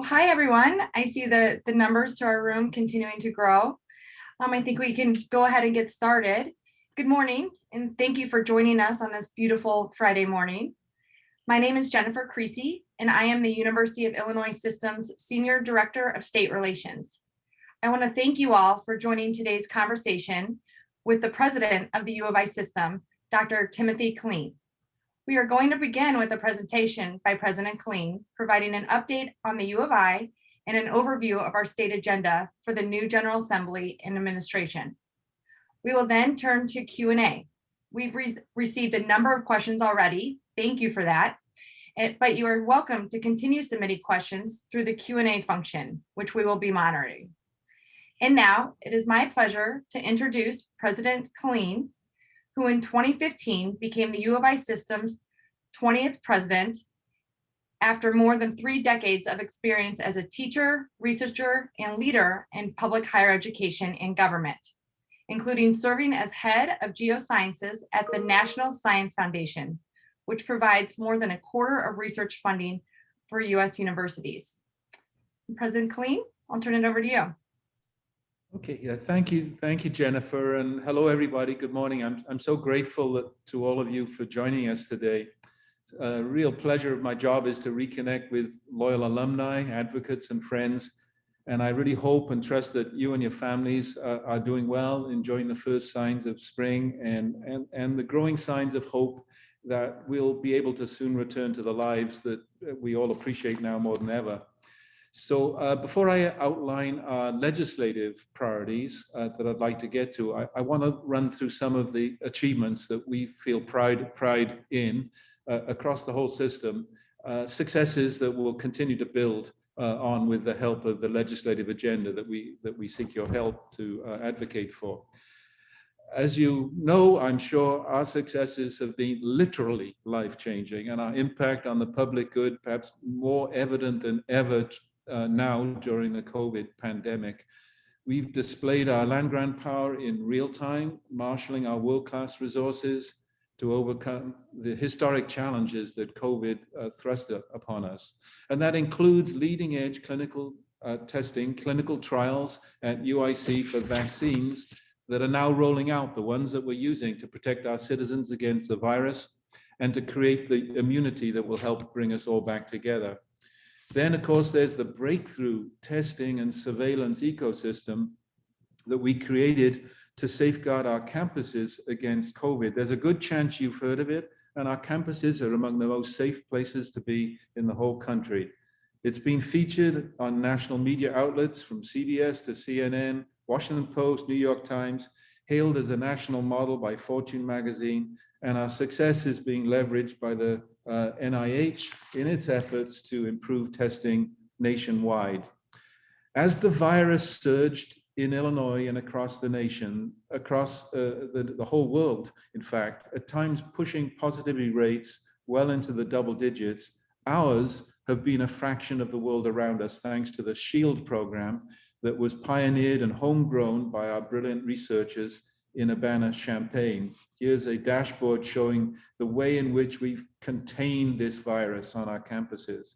Well, hi, everyone. I see the numbers to our room continuing to grow. I think we can go ahead and get started. Good morning, and thank you for joining us on this beautiful Friday morning. My name is Jennifer Creasy, and I am the University of Illinois System's Senior Director of State Relations. I want to thank you all for joining today's conversation with the President of the U of I System, Dr. Timothy Killeen. We are going to begin with a presentation by President Killeen, providing an update on the U of I and an overview of our state agenda for the new General Assembly and administration. We will then turn to Q&A. We've received a number of questions already. Thank you for that. But you are welcome to continue submitting questions through the Q&A function, which we will be monitoring. And now it is my pleasure to introduce President Killeen, who in 2015 became the U of I System's 20th president after more than 3 decades of experience as a teacher, researcher, and leader in public higher education and government, including serving as head of geosciences at the National Science Foundation, which provides more than 1/4 of research funding for US universities. President Killeen, I'll turn it over to you. Okay, yeah, thank you, Jennifer, and hello, everybody. Good morning. I'm so grateful to all of you for joining us today. A real pleasure. My job is to reconnect with loyal alumni, advocates, and friends, and I really hope and trust that you and your families are doing well, enjoying the first signs of spring and the growing signs of hope that we'll be able to soon return to the lives that we all appreciate now more than ever. So before I outline our legislative priorities that I'd like to get to, I want to run through some of the achievements that we feel pride in across the whole system, successes that we'll continue to build on with the help of the legislative agenda that we seek your help to advocate for. As you know, I'm sure our successes have been literally life-changing, and our impact on the public good perhaps more evident than ever now during the COVID pandemic. We've displayed our land-grant power in real time, marshaling our world-class resources to overcome the historic challenges that COVID thrust upon us. And that includes leading-edge clinical testing, clinical trials at UIC for vaccines that are now rolling out, the ones that we're using to protect our citizens against the virus and to create the immunity that will help bring us all back together. Then, of course, there's the breakthrough testing and surveillance ecosystem that we created to safeguard our campuses against COVID. There's a good chance you've heard of it, and our campuses are among the most safe places to be in the whole country. It's been featured on national media outlets from CBS to CNN, Washington Post, New York Times, hailed as a national model by Fortune magazine, and our success is being leveraged by the NIH in its efforts to improve testing nationwide. As the virus surged in Illinois and across the nation, across the whole world, in fact, at times pushing positivity rates well into the double digits, ours have been a fraction of the world around us thanks to the SHIELD program that was pioneered and homegrown by our brilliant researchers in Urbana-Champaign. Here's a dashboard showing the way in which we've contained this virus on our campuses.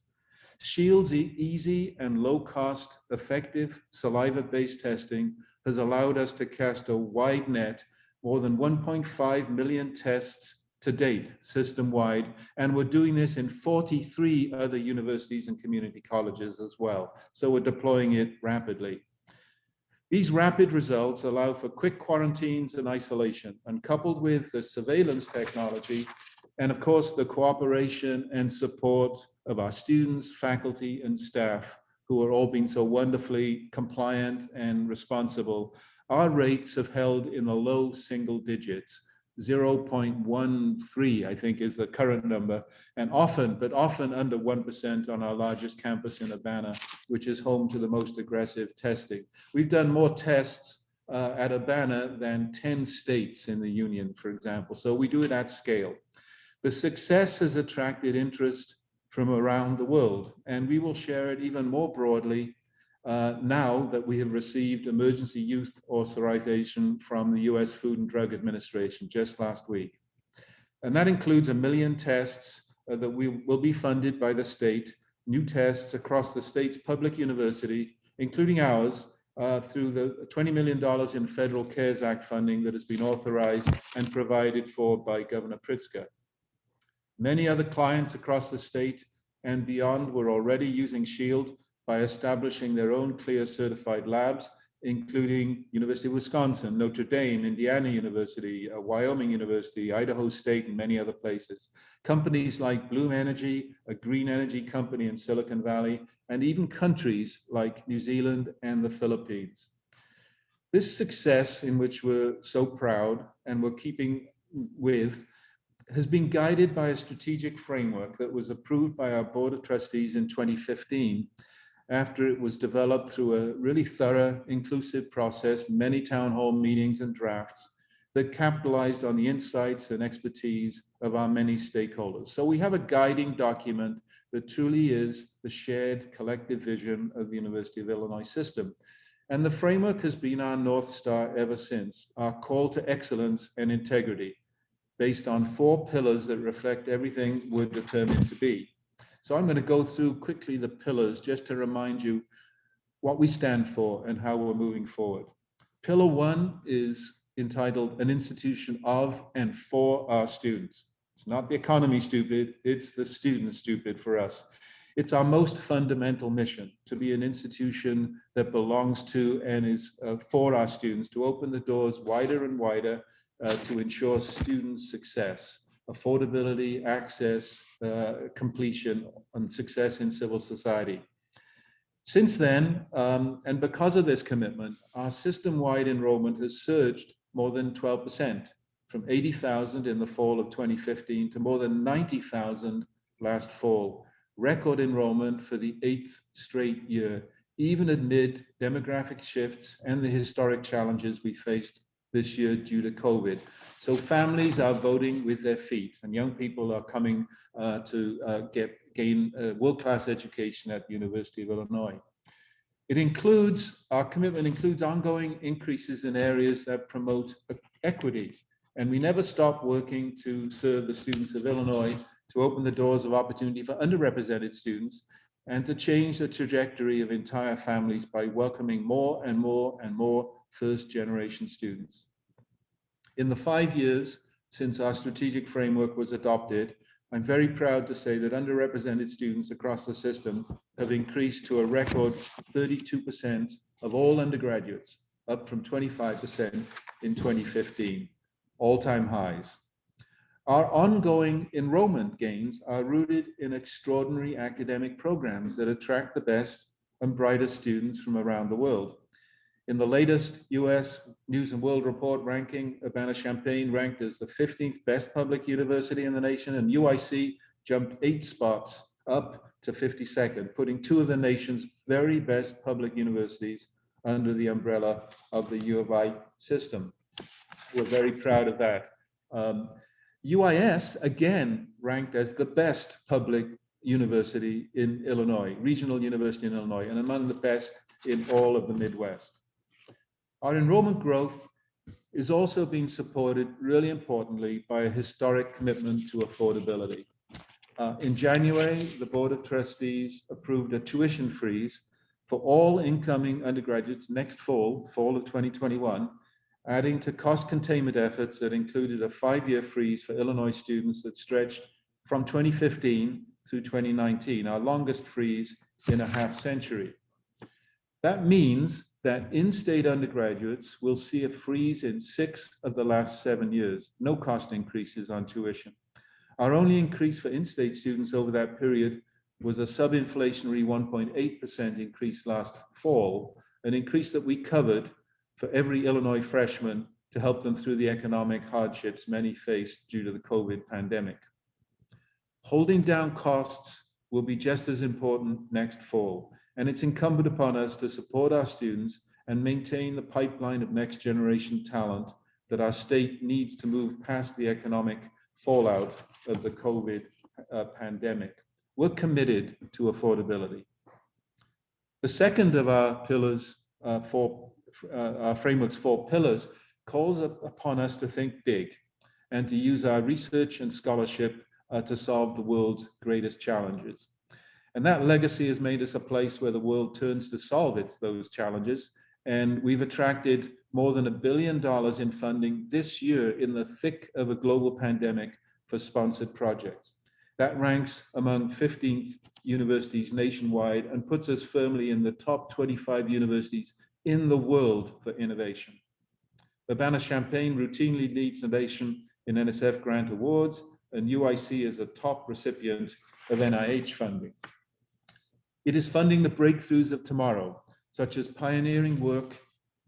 SHIELD's easy and low-cost, effective saliva-based testing has allowed us to cast a wide net, more than 1.5 million tests to date, system-wide, and we're doing this in 43 other universities and community colleges as well. So we're deploying it rapidly. These rapid results allow for quick quarantines and isolation, and coupled with the surveillance technology, and of course the cooperation and support of our students, faculty, and staff, who are all being so wonderfully compliant and responsible, our rates have held in the low single digits. 0.13, I think, is the current number, and often under 1% on our largest campus in Urbana, which is home to the most aggressive testing. We've done more tests at Urbana than 10 states in the union, for example, so we do it at scale. The success has attracted interest from around the world, and we will share it even more broadly now that we have received emergency use authorization from the US Food and Drug Administration just last week. And that includes 1 million tests that will be funded by the state new tests across the state's public university, including ours, through the $20 million in federal CARES Act funding that has been authorized and provided for by Governor Pritzker. Many other clients across the state and beyond were already using SHIELD by establishing their own CLIA certified labs, including University of Wisconsin, Notre Dame, Indiana University, Wyoming University, Idaho State, and many other places. Companies like Bloom Energy, a green energy company in Silicon Valley, and even countries like New Zealand and the Philippines. This success, in which we're so proud and we're keeping with, has been guided by a strategic framework that was approved by our Board of Trustees in 2015, after it was developed through a really thorough, inclusive process, many town hall meetings and drafts that capitalized on the insights and expertise of our many stakeholders. So we have a guiding document that truly is the shared collective vision of the University of Illinois system. And the framework has been our North Star ever since, our call to excellence and integrity, based on 4 pillars that reflect everything we're determined to be. So I'm going to go through quickly the pillars just to remind you what we stand for and how we're moving forward. Pillar 1 is entitled An Institution of and for Our Students. It's not the economy stupid, it's the students stupid for us. It's our most fundamental mission, to be an institution that belongs to and is for our students, to open the doors wider and wider to ensure students' success, affordability, access, completion, and success in civil society. Since then, and because of this commitment, our system-wide enrollment has surged more than 12%, from 80,000 in the fall of 2015 to more than 90,000 last fall. Record enrollment for the 8th straight year, even amid demographic shifts and the historic challenges we faced this year due to COVID. So families are voting with their feet, and young people are coming to gain a world-class education at the University of Illinois. Our commitment includes ongoing increases in areas that promote equity, and we never stop working to serve the students of Illinois, to open the doors of opportunity for underrepresented students, and to change the trajectory of entire families by welcoming more and more and more first-generation students. In the 5 years since our strategic framework was adopted, I'm very proud to say that underrepresented students across the system have increased to a record 32% of all undergraduates, up from 25% in 2015, all-time highs. Our ongoing enrollment gains are rooted in extraordinary academic programs that attract the best and brightest students from around the world. In the latest US News and World Report ranking, Urbana-Champaign ranked as the 15th best public university in the nation, and UIC jumped 8 spots up to 52nd, putting 2 of the nation's very best public universities under the umbrella of the U of I system. We're very proud of that. UIS, again, ranked as the best public university in Illinois, regional university in Illinois, and among the best in all of the Midwest. Our enrollment growth is also being supported, really importantly, by a historic commitment to affordability. In January, the Board of Trustees approved a tuition freeze for all incoming undergraduates next fall of 2021, adding to cost containment efforts that included a 5-year freeze for Illinois students that stretched from 2015 through 2019, our longest freeze in a half century. That means that in-state undergraduates will see a freeze in 6 of the last 7 years, no cost increases on tuition. Our only increase for in-state students over that period was a sub-inflationary 1.8% increase last fall, an increase that we covered for every Illinois freshman to help them through the economic hardships many faced due to the COVID pandemic. Holding down costs will be just as important next fall, and it's incumbent upon us to support our students and maintain the pipeline of next generation talent that our state needs to move past the economic fallout of the COVID pandemic. We're committed to affordability. The second of our pillars, our framework's 4 pillars, calls upon us to think big and to use our research and scholarship to solve the world's greatest challenges. And that legacy has made us a place where the world turns to solve those challenges. And we've attracted more than $1 billion in funding this year in the thick of a global pandemic for sponsored projects. That ranks among 15 universities nationwide and puts us firmly in the top 25 universities in the world for innovation. Urbana-Champaign routinely leads innovation in NSF grant awards, and UIC is a top recipient of NIH funding. It is funding the breakthroughs of tomorrow, such as pioneering work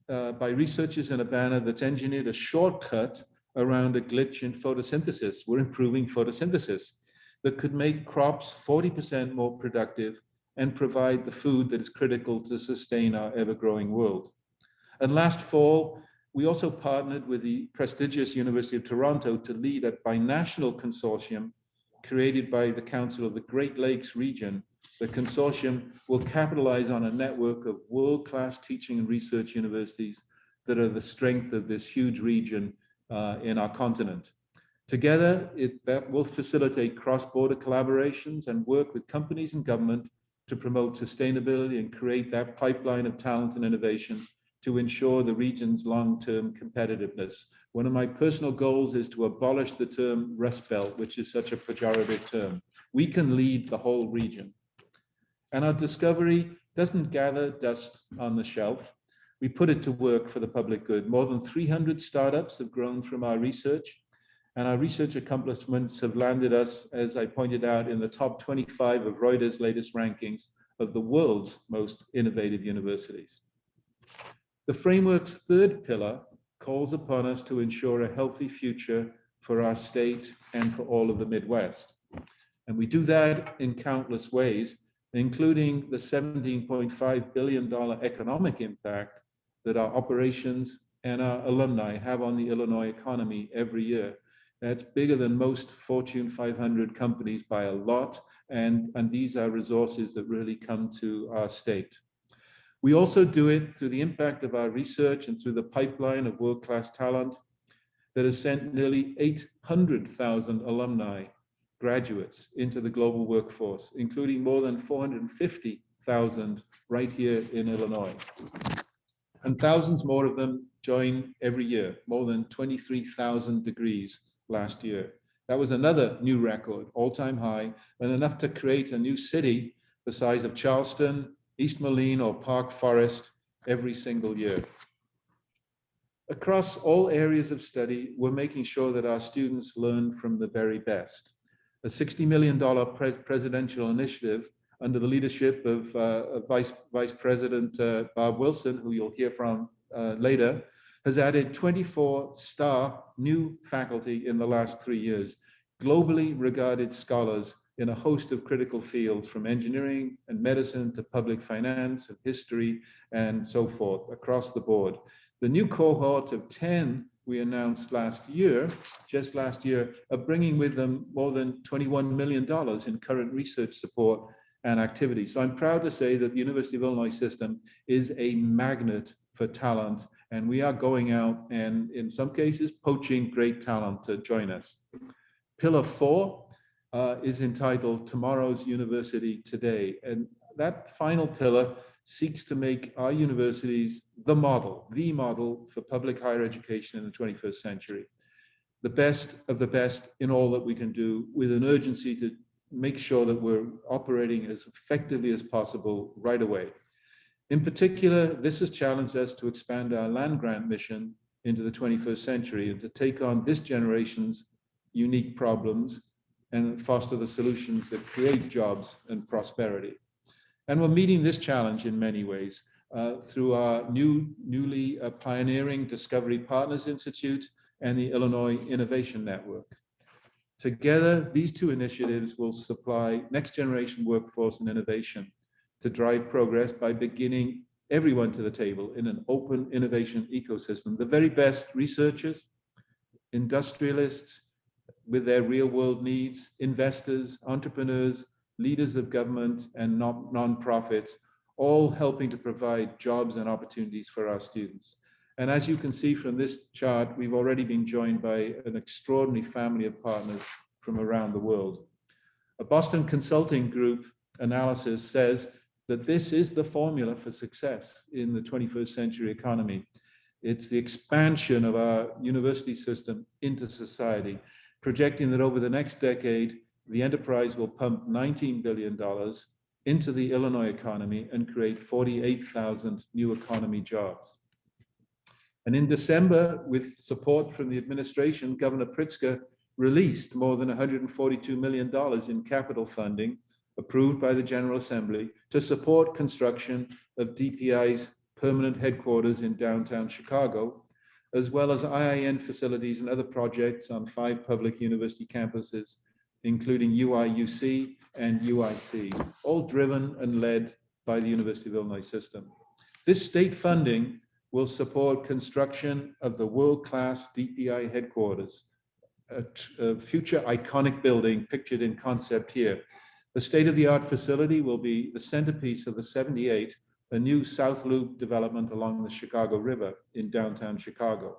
by researchers in Urbana that's engineered a shortcut around a glitch in photosynthesis. We're improving photosynthesis that could make crops 40% more productive and provide the food that is critical to sustain our ever-growing world. And last fall, we also partnered with the prestigious University of Toronto to lead a binational consortium created by the Council of the Great Lakes region. The consortium will capitalize on a network of world-class teaching and research universities that are the strength of this huge region in our continent. Together, that will facilitate cross-border collaborations and work with companies and government to promote sustainability and create that pipeline of talent and innovation to ensure the region's long-term competitiveness. One of my personal goals is to abolish the term Rust Belt, which is such a pejorative term. We can lead the whole region. And our discovery doesn't gather dust on the shelf. We put it to work for the public good. More than 300 startups have grown from our research, and our research accomplishments have landed us, as I pointed out, in the top 25 of Reuters' latest rankings of the world's most innovative universities. The framework's third pillar calls upon us to ensure a healthy future for our state and for all of the Midwest. And we do that in countless ways, including the $17.5 billion economic impact that our operations and our alumni have on the Illinois economy every year. That's bigger than most Fortune 500 companies by a lot, and these are resources that really come to our state. We also do it through the impact of our research and through the pipeline of world-class talent that has sent nearly 800,000 alumni graduates into the global workforce, including more than 450,000 right here in Illinois. And thousands more of them join every year, more than 23,000 degrees last year. That was another new record, all-time high, and enough to create a new city the size of Charleston, East Moline, or Park Forest every single year. Across all areas of study, we're making sure that our students learn from the very best. A $60 million presidential initiative under the leadership of Vice President Bob Wilson, who you'll hear from later, has added 24 star new faculty in the last 3 years, globally regarded scholars in a host of critical fields, from engineering and medicine to public finance and history and so forth, across the board. The new cohort of 10 we announced just last year, are bringing with them more than $21 million in current research support and activity. So I'm proud to say that the University of Illinois system is a magnet for talent, and we are going out and in some cases poaching great talent to join us. Pillar 4 is entitled Tomorrow's University Today. And that final pillar seeks to make our universities the model for public higher education in the 21st century. The best of the best in all that we can do, with an urgency to make sure that we're operating as effectively as possible right away. In particular, this has challenged us to expand our land grant mission into the 21st century and to take on this generation's unique problems and foster the solutions that create jobs and prosperity. And we're meeting this challenge in many ways through our newly pioneering Discovery Partners Institute and the Illinois Innovation Network. Together, these two initiatives will supply next generation workforce and innovation to drive progress by beginning everyone to the table in an open innovation ecosystem. The very best researchers, industrialists with their real world needs, investors, entrepreneurs, leaders of government and nonprofits, all helping to provide jobs and opportunities for our students. And as you can see from this chart, we've already been joined by an extraordinary family of partners from around the world. A Boston consulting group analysis says that this is the formula for success in the 21st century economy. It's the expansion of our university system into society, projecting that over the next decade, the enterprise will pump $19 billion into the Illinois economy and create 48,000 new economy jobs. And in December, with support from the administration, Governor Pritzker released more than $142 million in capital funding approved by the General Assembly to support construction of DPI's permanent headquarters in downtown Chicago, as well as IIN facilities and other projects on 5 public university campuses, including UIUC and UIC, all driven and led by the University of Illinois system. This state funding will support construction of the world-class DPI headquarters, a future iconic building pictured in concept here. The state-of-the-art facility will be the centerpiece of the 78, a new South Loop development along the Chicago River in downtown Chicago.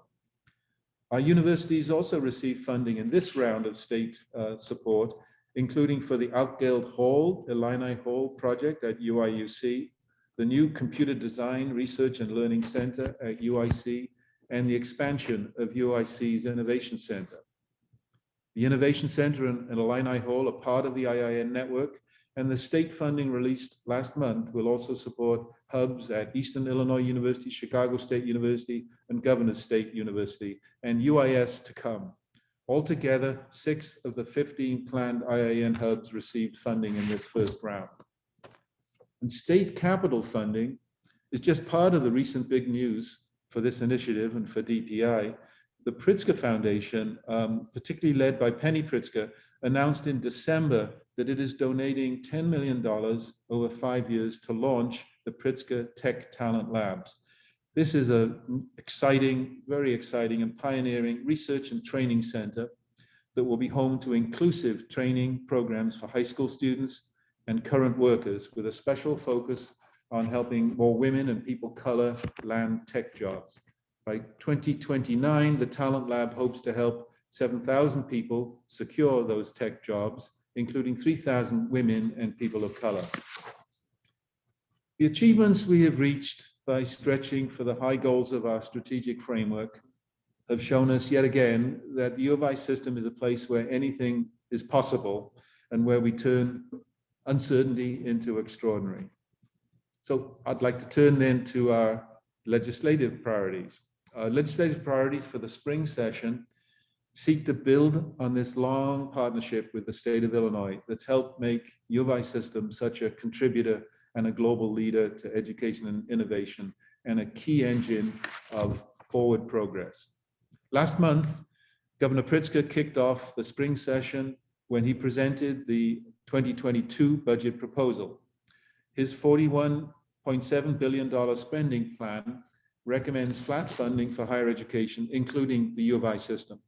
Our universities also received funding in this round of state support, including for the Outgeld Hall, Illini Hall project at UIUC, the new Computer Design Research and Learning Center at UIC, and the expansion of UIC's Innovation Center. The Innovation Center and Illini Hall are part of the IIN network, and the state funding released last month will also support hubs at Eastern Illinois University, Chicago State University, and Governors State University, and UIS to come. Altogether, 6 of the 15 planned IIN hubs received funding in this first round. And state capital funding is just part of the recent big news for this initiative and for DPI. The Pritzker Foundation, particularly led by Penny Pritzker, announced in December that it is donating $10 million over 5 years to launch the Pritzker Tech Talent Labs. This is an exciting, very exciting and pioneering research and training center that will be home to inclusive training programs for high school students and current workers, with a special focus on helping more women and people of color land tech jobs. By 2029, the Talent Lab hopes to help 7,000 people secure those tech jobs, including 3,000 women and people of color. The achievements we have reached by stretching for the high goals of our strategic framework have shown us yet again that the U of I system is a place where anything is possible and where we turn uncertainty into extraordinary. So I'd like to turn then to our legislative priorities. Our legislative priorities for the spring session seek to build on this long partnership with the state of Illinois that's helped make U of I system such a contributor and a global leader to education and innovation, and a key engine of forward progress. Last month, Governor Pritzker kicked off the spring session when he presented the 2022 budget proposal. His $41.7 billion spending plan recommends flat funding for higher education, including the U of I system.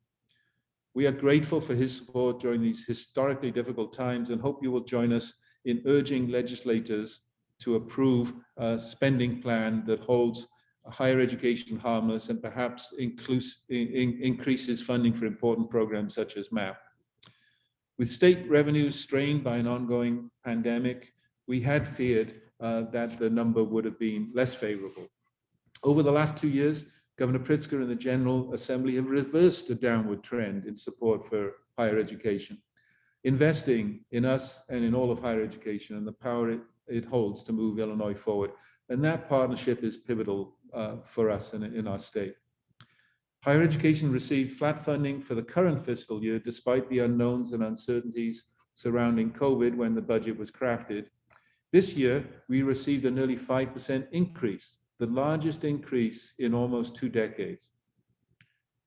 We are grateful for his support during these historically difficult times and hope you will join us in urging legislators to approve a spending plan that holds higher education harmless and perhaps increases funding for important programs such as MAP. With state revenues strained by an ongoing pandemic, we had feared that the number would have been less favorable. Over the last 2 years, Governor Pritzker and the General Assembly have reversed a downward trend in support for higher education, investing in us and in all of higher education and the power it holds to move Illinois forward. And that partnership is pivotal for us in our state. Higher education received flat funding for the current fiscal year, despite the unknowns and uncertainties surrounding COVID when the budget was crafted. This year, we received a nearly 5% increase, the largest increase in almost 2 decades.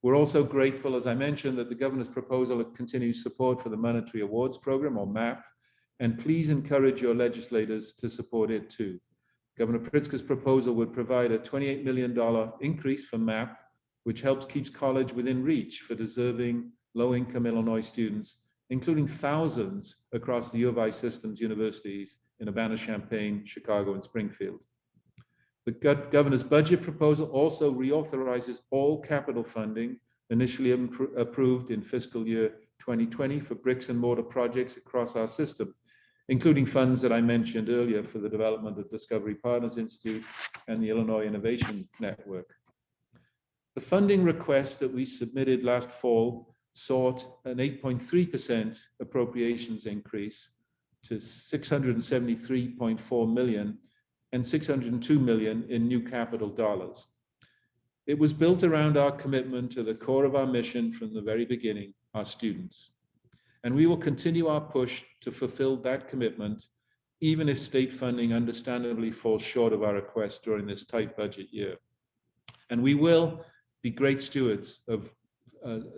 We're also grateful, as I mentioned, that the governor's proposal continues support for the Monetary Awards Program, or MAP, and please encourage your legislators to support it too. Governor Pritzker's proposal would provide a $28 million increase for MAP, which helps keep college within reach for deserving low-income Illinois students, including thousands across the U of I system's universities in Urbana-Champaign, Chicago, and Springfield. The governor's budget proposal also reauthorizes all capital funding initially approved in fiscal year 2020 for bricks and mortar projects across our system, including funds that I mentioned earlier for the development of Discovery Partners Institute and the Illinois Innovation Network. The funding request that we submitted last fall sought an 8.3% appropriations increase to $673.4 million and $602 million in new capital dollars. It was built around our commitment to the core of our mission from the very beginning, our students. And we will continue our push to fulfill that commitment, even if state funding understandably falls short of our request during this tight budget year. And we will be great stewards of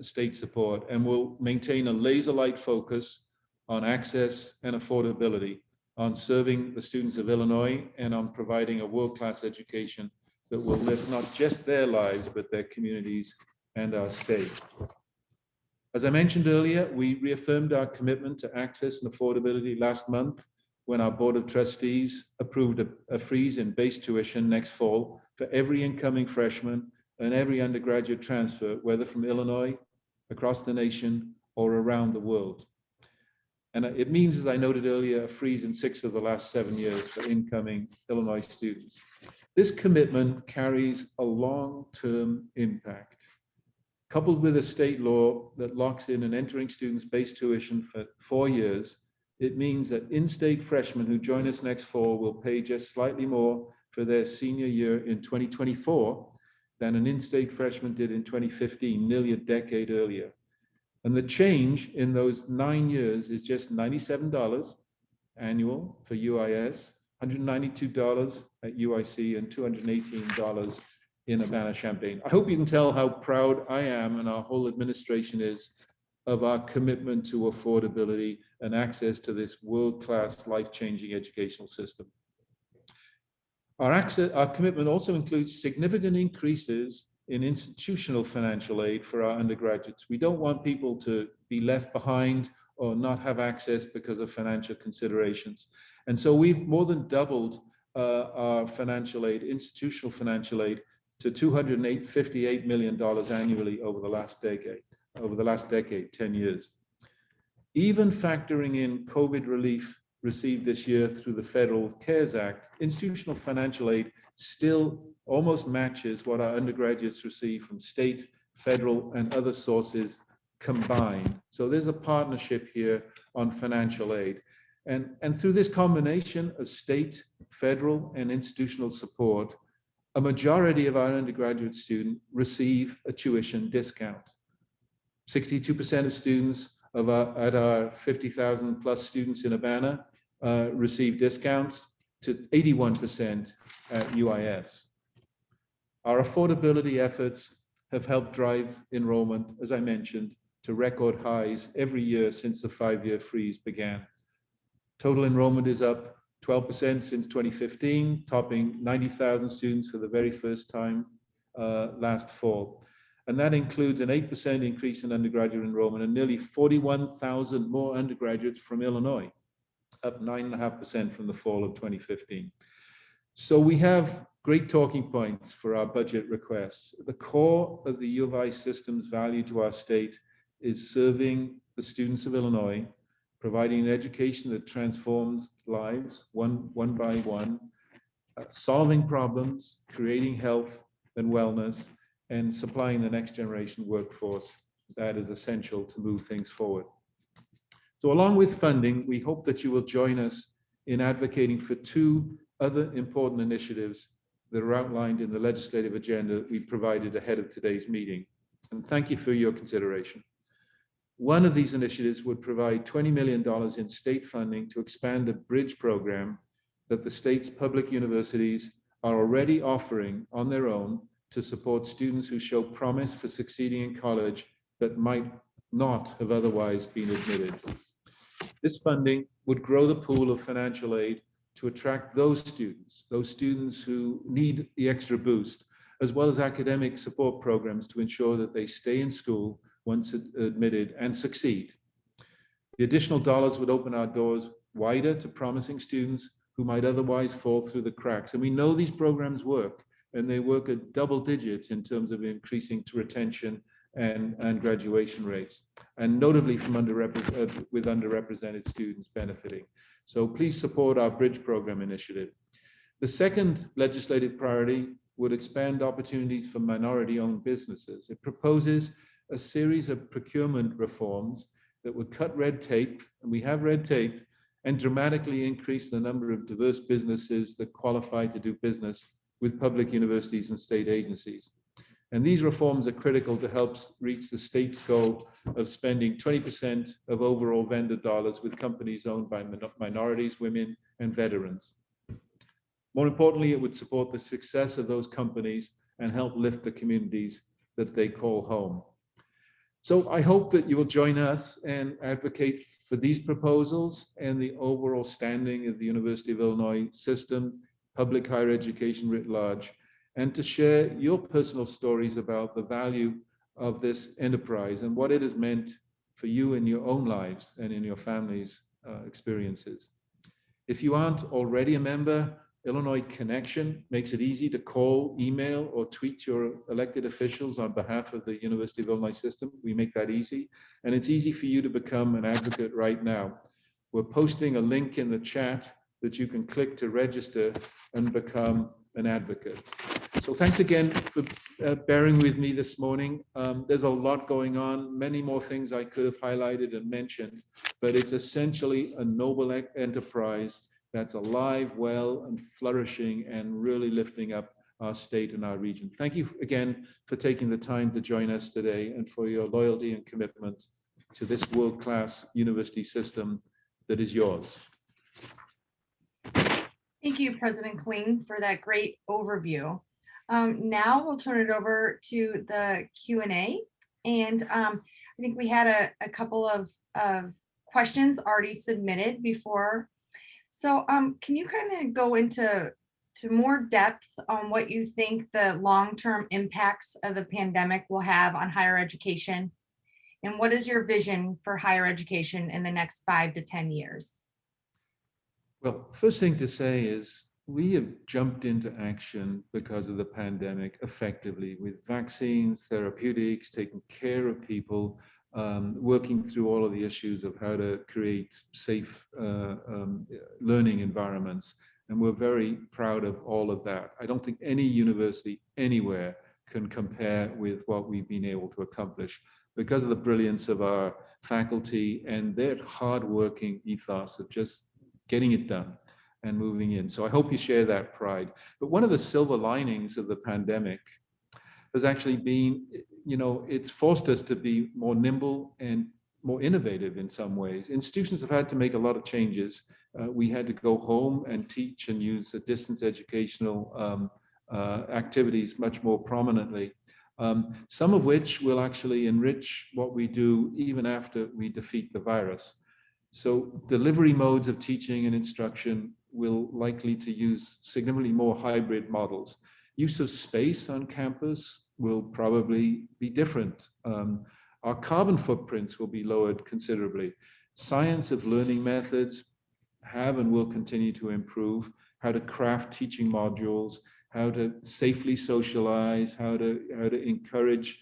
state support and will maintain a laser-like focus on access and affordability, on serving the students of Illinois, and on providing a world-class education that will lift not just their lives, but their communities and our state. As I mentioned earlier, we reaffirmed our commitment to access and affordability last month when our Board of Trustees approved a freeze in base tuition next fall for every incoming freshman and every undergraduate transfer, whether from Illinois, across the nation, or around the world. And it means, as I noted earlier, a freeze in 6 of the last 7 years for incoming Illinois students. This commitment carries a long-term impact. Coupled with a state law that locks in an entering student's base tuition for 4 years, it means that in-state freshmen who join us next fall will pay just slightly more for their senior year in 2024 than an in-state freshman did in 2015, nearly a decade earlier. And the change in those 9 years is just $97 annual for UIS, $192 at UIC, and $218 in Urbana-Champaign. I hope you can tell how proud I am and our whole administration is of our commitment to affordability and access to this world-class, life-changing educational system. Our commitment also includes significant increases in institutional financial aid for our undergraduates. We don't want people to be left behind or not have access because of financial considerations. And so we've more than doubled our financial aid, institutional financial aid, to $258 million annually over the last decade, 10 years. Even factoring in COVID relief received this year through the Federal CARES Act, institutional financial aid still almost matches what our undergraduates receive from state, federal, and other sources combined. So there's a partnership here on financial aid. And through this combination of state, federal, and institutional support, a majority of our undergraduate students receive a tuition discount. 62% of students at our 50,000 plus students in Urbana receive discounts, to 81% at UIS. Our affordability efforts have helped drive enrollment, as I mentioned, to record highs every year since the 5-year freeze began. Total enrollment is up 12% since 2015, topping 90,000 students for the very first time last fall. And that includes an 8% increase in undergraduate enrollment and nearly 41,000 more undergraduates from Illinois, up 9.5% from the fall of 2015. So we have great talking points for our budget requests. The core of the U of I system's value to our state is serving the students of Illinois, providing an education that transforms lives one by one, solving problems, creating health and wellness, and supplying the next generation workforce that is essential to move things forward. So along with funding, we hope that you will join us in advocating for 2 other important initiatives that are outlined in the legislative agenda that we provided ahead of today's meeting. And thank you for your consideration. One of these initiatives would provide $20 million in state funding to expand a bridge program that the state's public universities are already offering on their own to support students who show promise for succeeding in college but might not have otherwise been admitted. This funding would grow the pool of financial aid to attract those students who need the extra boost, as well as academic support programs to ensure that they stay in school once admitted and succeed. The additional dollars would open our doors wider to promising students who might otherwise fall through the cracks. And we know these programs work, and they work at double digits in terms of increasing to retention and graduation rates, and notably from with underrepresented students benefiting. So please support our Bridge Program initiative. The second legislative priority would expand opportunities for minority-owned businesses. It proposes a series of procurement reforms that would cut red tape, and we have red tape, and dramatically increase the number of diverse businesses that qualify to do business with public universities and state agencies. And these reforms are critical to help reach the state's goal of spending 20% of overall vendor dollars with companies owned by minorities, women, and veterans. More importantly, it would support the success of those companies and help lift the communities that they call home. So I hope that you will join us and advocate for these proposals and the overall standing of the University of Illinois system, public higher education writ large, and to share your personal stories about the value of this enterprise and what it has meant for you in your own lives and in your family's experiences. If you aren't already a member, Illinois Connection makes it easy to call, email, or tweet your elected officials on behalf of the University of Illinois system. We make that easy, and it's easy for you to become an advocate right now. We're posting a link in the chat that you can click to register and become an advocate. So thanks again for bearing with me this morning. There's a lot going on, many more things I could have highlighted and mentioned, but it's essentially a noble enterprise that's alive, well, and flourishing, and really lifting up our state and our region. Thank you again for taking the time to join us today and for your loyalty and commitment to this world-class university system that is yours. Thank you, President Killeen, for that great overview. Now we'll turn it over to the Q&A. And I think we had a couple of questions already submitted before. So can you kind of go into more depth on what you think the long-term impacts of the pandemic will have on higher education? And what is your vision for higher education in the next 5 to 10 years? Well, first thing to say is we have jumped into action because of the pandemic effectively with vaccines, therapeutics, taking care of people, working through all of the issues of how to create safe learning environments. And we're very proud of all of that. I don't think any university anywhere can compare with what we've been able to accomplish because of the brilliance of our faculty and their hardworking ethos of just getting it done and moving in. So I hope you share that pride. But one of the silver linings of the pandemic has actually been, it's forced us to be more nimble and more innovative in some ways. Institutions have had to make a lot of changes. We had to go home and teach and use the distance educational activities much more prominently, some of which will actually enrich what we do even after we defeat the virus. So delivery modes of teaching and instruction will likely to use significantly more hybrid models. Use of space on campus will probably be different. Our carbon footprints will be lowered considerably. Science of learning methods have and will continue to improve, how to craft teaching modules, how to safely socialize, how to encourage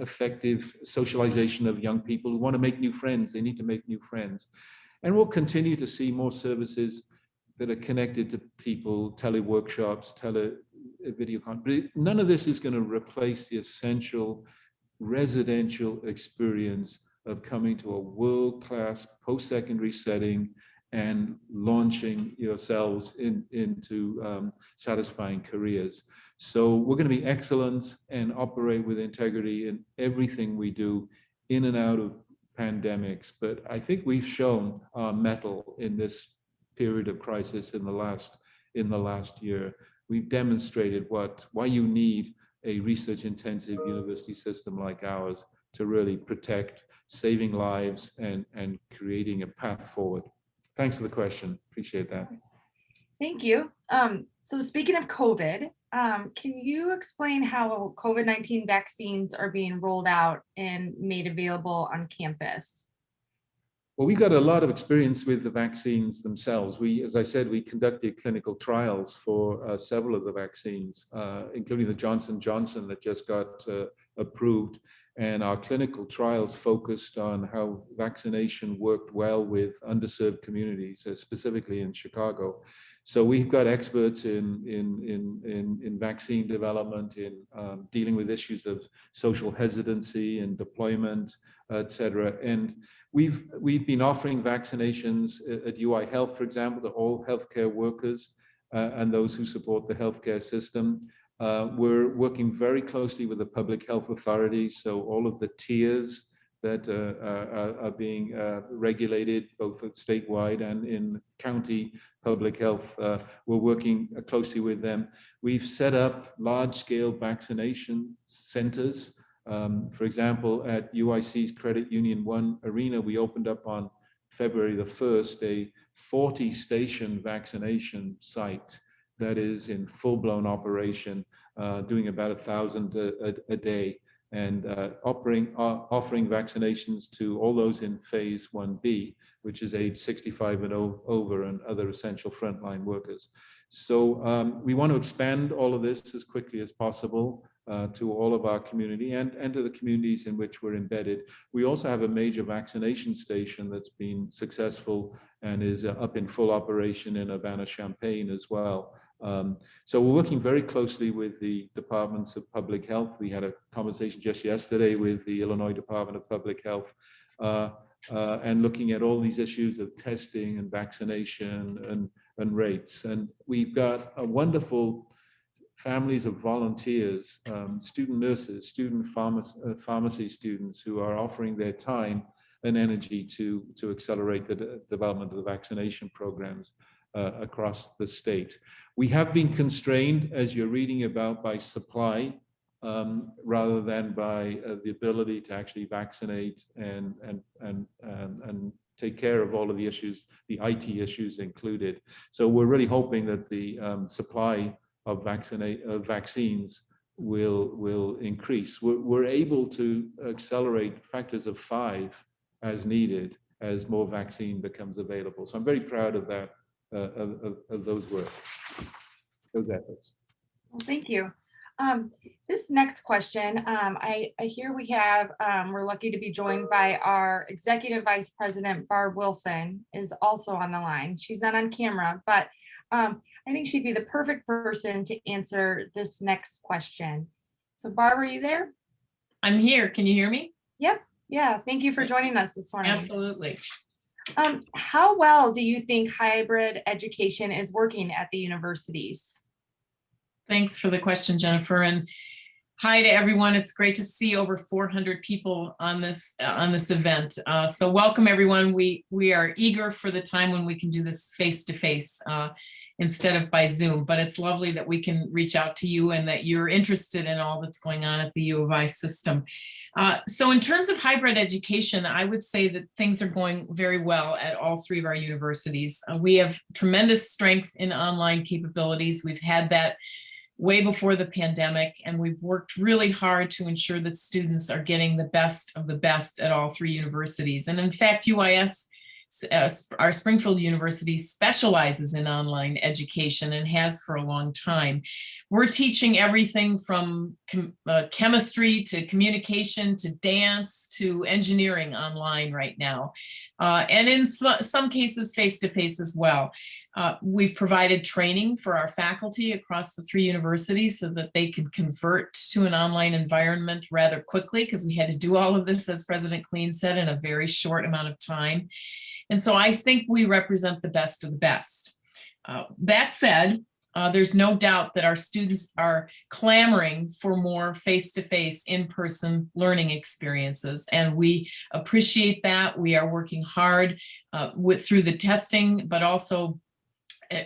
effective socialization of young people who want to make new friends. They need to make new friends. And we'll continue to see more services that are connected to people, teleworkshops, video conference. None of this is going to replace the essential residential experience of coming to a world-class post-secondary setting and launching yourselves into satisfying careers. So we're going to be excellent and operate with integrity in everything we do in and out of pandemics. But I think we've shown our mettle in this period of crisis in the last year. We've demonstrated why you need a research-intensive university system like ours to really protect saving lives and creating a path forward. Thanks for the question. Appreciate that. Thank you. So speaking of COVID, can you explain how COVID-19 vaccines are being rolled out and made available on campus? Well, we got a lot of experience with the vaccines themselves. As I said, we conducted clinical trials for several of the vaccines, including the Johnson & Johnson that just got approved. And our clinical trials focused on how vaccination worked well with underserved communities, specifically in Chicago. So we've got experts in vaccine development, in dealing with issues of social hesitancy and deployment, et cetera. And we've been offering vaccinations at UI Health, for example, to all healthcare workers and those who support the healthcare system. We're working very closely with the public health authorities, so all of the tiers that are being regulated both at statewide and in county public health. We're working closely with them. We've set up large-scale vaccination centers. For example, at UIC's Credit Union 1 Arena, we opened up on February the 1st a 40-station vaccination site that is in full-blown operation, doing about 1,000 a day, and offering vaccinations to all those in phase 1B, which is age 65 and over, and other essential frontline workers. So we want to expand all of this as quickly as possible to all of our community and to the communities in which we're embedded. We also have a major vaccination station that's been successful and is up in full operation in Urbana-Champaign as well. So we're working very closely with the departments of public health. We had a conversation just yesterday with the Illinois Department of Public Health and looking at all these issues of testing and vaccination and rates. And we've got a wonderful families of volunteers, student nurses, student pharmacy students who are offering their time and energy to accelerate the development of the vaccination programs across the state. We have been constrained, as you're reading about, by supply rather than by the ability to actually vaccinate and take care of all of the issues, the IT issues included. So we're really hoping that the supply of vaccines will increase. We're able to accelerate factors of 5 as needed as more vaccine becomes available. So I'm very proud of that, of those efforts. Well, thank you. This next question, I hear we have, we're lucky to be joined by our Executive Vice President, Barb Wilson, is also on the line. She's not on camera, but I think she'd be the perfect person to answer this next question. So Barb, are you there? I'm here. Can you hear me? Yep. Yeah. Thank you for joining us this morning. Absolutely. How well do you think hybrid education is working at the universities? Thanks for the question, Jennifer. And hi to everyone. It's great to see over 400 people on this event. So welcome everyone. We are eager for the time when we can do this face-to-face instead of by Zoom, but it's lovely that we can reach out to you and that you're interested in all that's going on at the U of I system. So in terms of hybrid education, I would say that things are going very well at all 3 of our universities. We have tremendous strength in online capabilities. We've had that way before the pandemic, and we've worked really hard to ensure that students are getting the best of the best at all 3 universities. And in fact, UIS, our Springfield University, specializes in online education and has for a long time. We're teaching everything from chemistry to communication to dance to engineering online right now, and in some cases face-to-face as well. We've provided training for our faculty across the 3 universities so that they could convert to an online environment rather quickly, because we had to do all of this, as President Killeen said, in a very short amount of time. And so I think we represent the best of the best. That said, there's no doubt that our students are clamoring for more face-to-face, in-person learning experiences, and we appreciate that. We are working hard through the testing, but also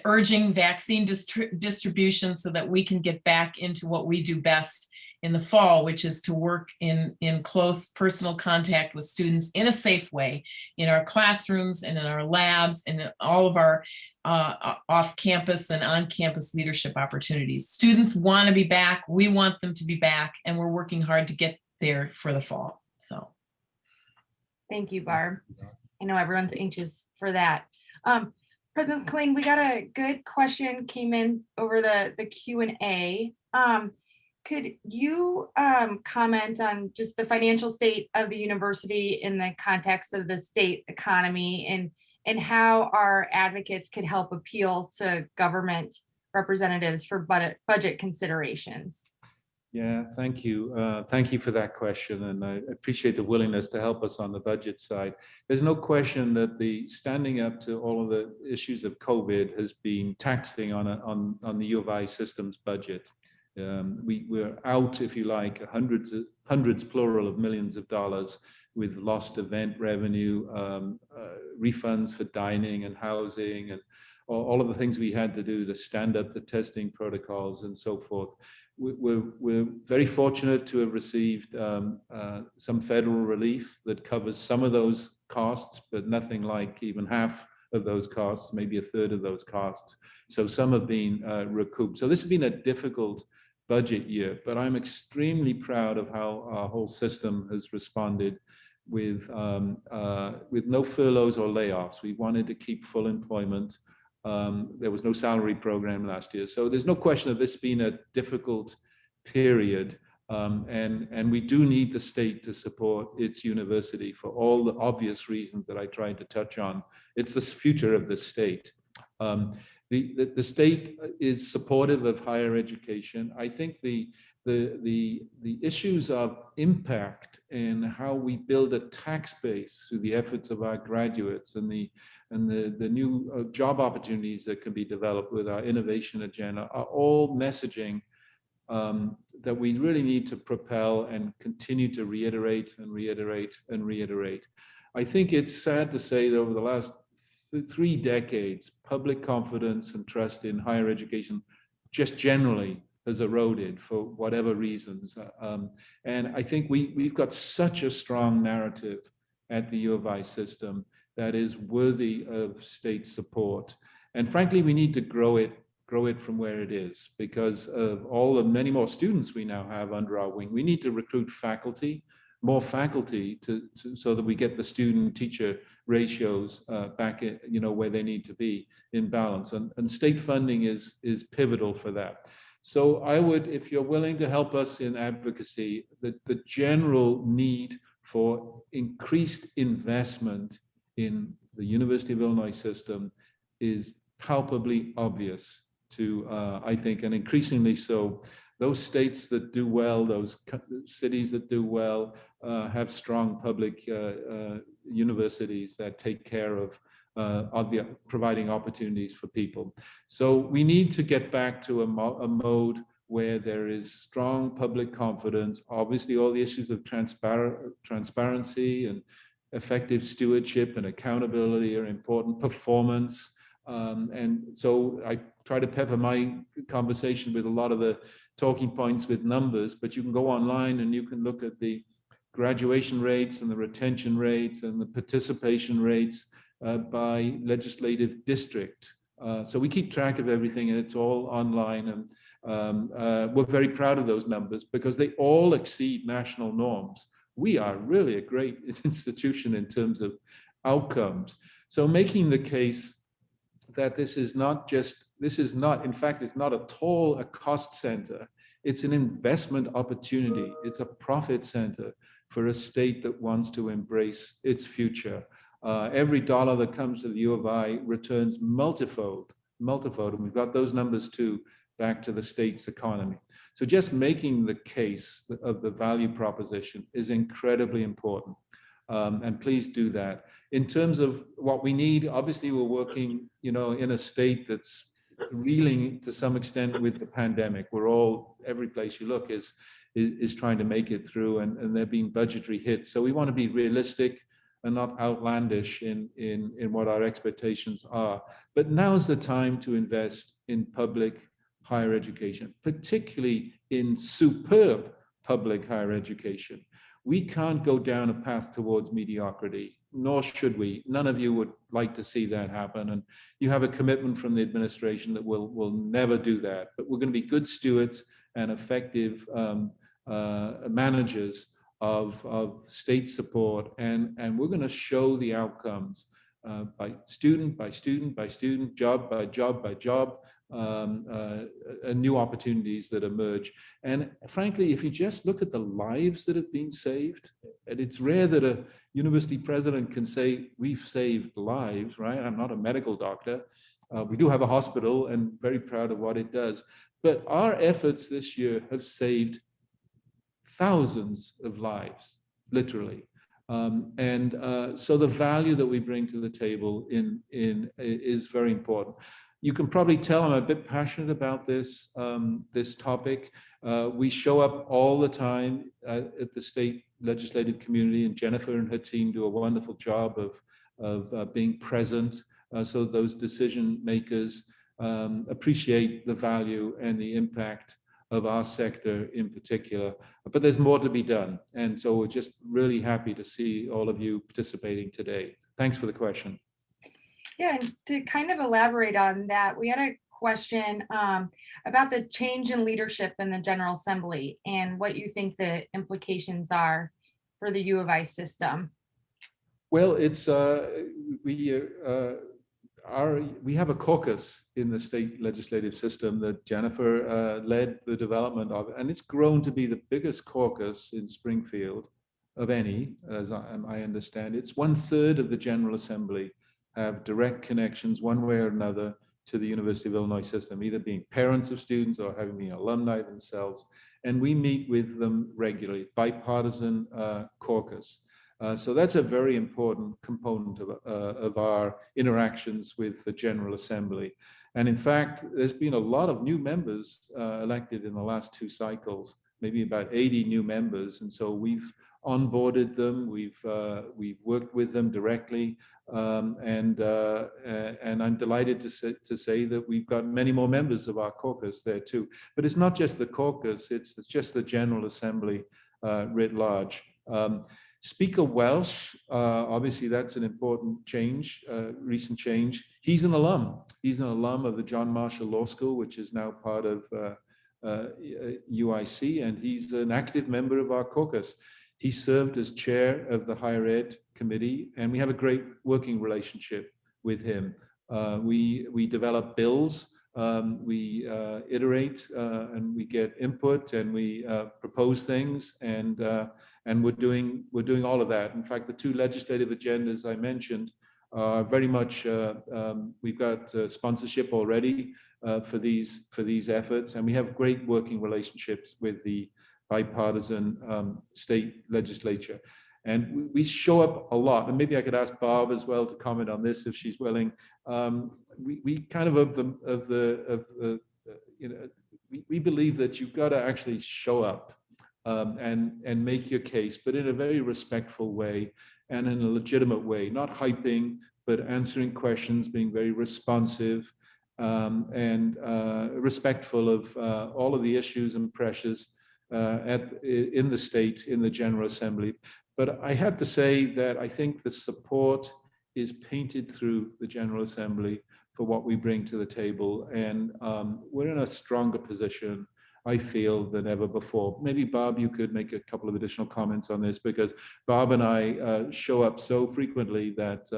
urging vaccine distribution so that we can get back into what we do best in the fall, which is to work in close personal contact with students in a safe way in our classrooms and in our labs and in all of our off-campus and on-campus leadership opportunities. Students want to be back. We want them to be back, and we're working hard to get there for the fall. So, thank you, Barb. I know everyone's anxious for that. President Killeen, we got a good question came in over the Q&A. Could you comment on just the financial state of the university in the context of the state economy and how our advocates could help appeal to government representatives for budget considerations? Yeah, thank you. Thank you for that question. And I appreciate the willingness to help us on the budget side. There's no question that the standing up to all of the issues of COVID has been taxing on the U of I system's budget. We're out, if you like, hundreds plural of millions of dollars with lost event revenue, refunds for dining and housing, and all of the things we had to do to stand up the testing protocols and so forth. We're very fortunate to have received some federal relief that covers some of those costs, but nothing like even half of those costs, maybe a third of those costs. So some have been recouped. So this has been a difficult budget year, but I'm extremely proud of how our whole system has responded with no furloughs or layoffs. We wanted to keep full employment. There was no salary program last year. So there's no question that this has been a difficult period. And we do need the state to support its university for all the obvious reasons that I tried to touch on. It's the future of the state. The state is supportive of higher education. I think the issues of impact and how we build a tax base through the efforts of our graduates and the new job opportunities that can be developed with our innovation agenda are all messaging that we really need to propel and continue to reiterate and reiterate and reiterate. I think it's sad to say that over the last 3 decades, public confidence and trust in higher education just generally has eroded for whatever reasons. And I think we've got such a strong narrative at the U of I system that is worthy of state support. And frankly, we need to grow it from where it is because of all the many more students we now have under our wing. We need to recruit faculty, more faculty so that we get the student-teacher ratios back at, where they need to be in balance. And state funding is pivotal for that. So I would, if you're willing to help us in advocacy, the general need for increased investment in the University of Illinois system is palpably obvious to, I think, and increasingly so. Those states that do well, those cities that do well, have strong public universities that take care of providing opportunities for people. So we need to get back to a mode where there is strong public confidence. Obviously, all the issues of transparency and effective stewardship and accountability are important. Performance. And so I try to pepper my conversation with a lot of the talking points with numbers, but you can go online and you can look at the graduation rates and the retention rates and the participation rates by legislative district. So we keep track of everything and it's all online, and we're very proud of those numbers because they all exceed national norms. We are really a great institution in terms of outcomes. So making the case that this is not, in fact, it's not at all a cost center. It's an investment opportunity. It's a profit center for a state that wants to embrace its future. Every dollar that comes to the U of I returns multifold, and we've got those numbers too, back to the state's economy. So just making the case of the value proposition is incredibly important. And please do that. In terms of what we need, obviously we're working, in a state that's reeling to some extent with the pandemic. Every place you look is trying to make it through, and there have been budgetary hits. So we want to be realistic and not outlandish in what our expectations are. But now's the time to invest in public higher education, particularly in superb public higher education. We can't go down a path towards mediocrity, nor should we. None of you would like to see that happen. And you have a commitment from the administration that we'll never do that. But we're going to be good stewards and effective managers of state support, and we're going to show the outcomes by student by student by student, job by job by job, new opportunities that emerge. And frankly, if you just look at the lives that have been saved, and it's rare that a university president can say, we've saved lives, right? I'm not a medical doctor. We do have a hospital and very proud of what it does. But our efforts this year have saved thousands of lives, literally. So the value that we bring to the table is very important. You can probably tell I'm a bit passionate about this topic. We show up all the time at the state legislative community, and Jennifer and her team do a wonderful job of being present, so those decision makers appreciate the value and the impact of our sector in particular. But there's more to be done. And so we're just really happy to see all of you participating today. Thanks for the question. Yeah, and to kind of elaborate on that, we had a question about the change in leadership in the General Assembly and what you think the implications are for the U of I system. Well, it's we have a caucus in the state legislative system that Jennifer led the development of, and it's grown to be the biggest caucus in Springfield of any, as I understand. It's 1/3 of the General Assembly have direct connections one way or another to the University of Illinois system, either being parents of students or having been alumni themselves. And we meet with them regularly, bipartisan caucus. So that's a very important component of our interactions with the General Assembly. And in fact, there's been a lot of new members elected in the last 2 cycles, maybe about 80 new members. And so we've onboarded them, we've worked with them directly, and I'm delighted to say that we've got many more members of our caucus there too. But it's not just the caucus, it's just the General Assembly writ large. Speaker Welsh, obviously that's an important change, recent change. He's an alum. He's an alum of the John Marshall Law School, which is now part of UIC, and he's an active member of our caucus. He served as chair of the Higher Ed Committee, and we have a great working relationship with him. We develop bills, we iterate, and we get input, and we propose things, and we're doing all of that. In fact, the 2 legislative agendas I mentioned are very much, we've got sponsorship already for these efforts, and we have great working relationships with the bipartisan state legislature. And we show up a lot, and maybe I could ask Barb as well to comment on this if she's willing. We kind we believe that you've got to actually show up and make your case, but in a very respectful way and in a legitimate way, not hyping, but answering questions, being very responsive and respectful of all of the issues and pressures in the state, in the General Assembly. But I have to say that I think the support is painted through the General Assembly for what we bring to the table. And we're in a stronger position, I feel, than ever before. Maybe Barb, you could make a couple of additional comments on this, because Barb and I show up so frequently that,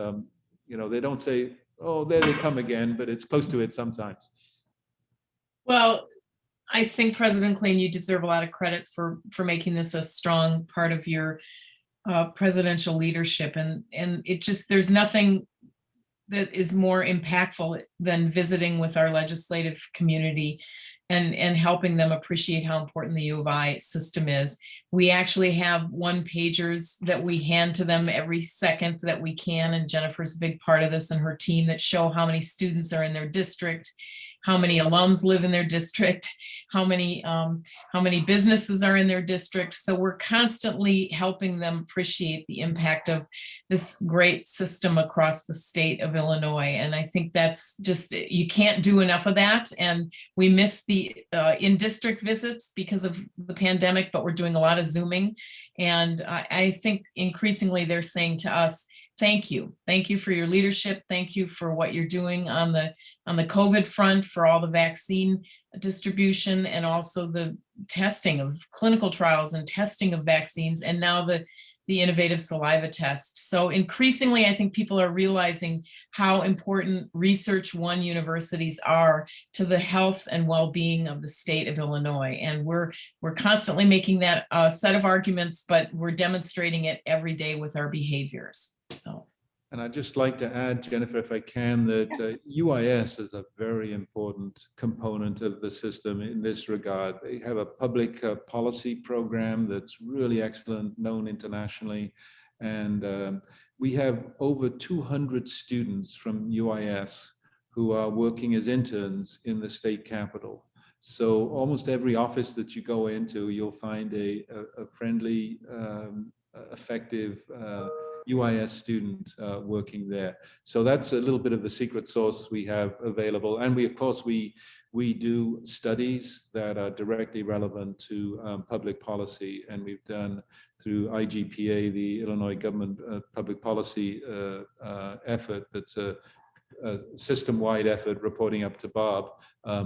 they don't say, oh, there they come again, but it's close to it sometimes. Well, I think President Killeen, you deserve a lot of credit for making this a strong part of your presidential leadership. And it just, there's nothing that is more impactful than visiting with our legislative community and helping them appreciate how important the U of I system is. We actually have 1-pagers that we hand to them every second that we can, and Jennifer's a big part of this and her team, that show how many students are in their district, how many alums live in their district, how many businesses are in their district. So we're constantly helping them appreciate the impact of this great system across the state of Illinois. And I think that's just, you can't do enough of that. And we miss the in-district visits because of the pandemic, but we're doing a lot of Zooming. And I think increasingly they're saying to us, thank you. Thank you for your leadership. Thank you for what you're doing on the COVID front, for all the vaccine distribution, and also the testing of clinical trials and testing of vaccines, and now the innovative saliva test. So increasingly, I think people are realizing how important Research One universities are to the health and well-being of the state of Illinois. And we're constantly making that set of arguments, but we're demonstrating it every day with our behaviors. So. And I'd just like to add, Jennifer, if I can, that UIS is a very important component of the system in this regard. They have a public policy program that's really excellent, known internationally. And we have over 200 students from UIS who are working as interns in the state capitol. So almost every office that you go into, you'll find a friendly, effective UIS student working there. So that's a little bit of the secret sauce we have available. And we, of course, we do studies that are directly relevant to public policy. And we've done through IGPA, the Illinois Government Public Policy effort, that's a system-wide effort reporting up to Bob.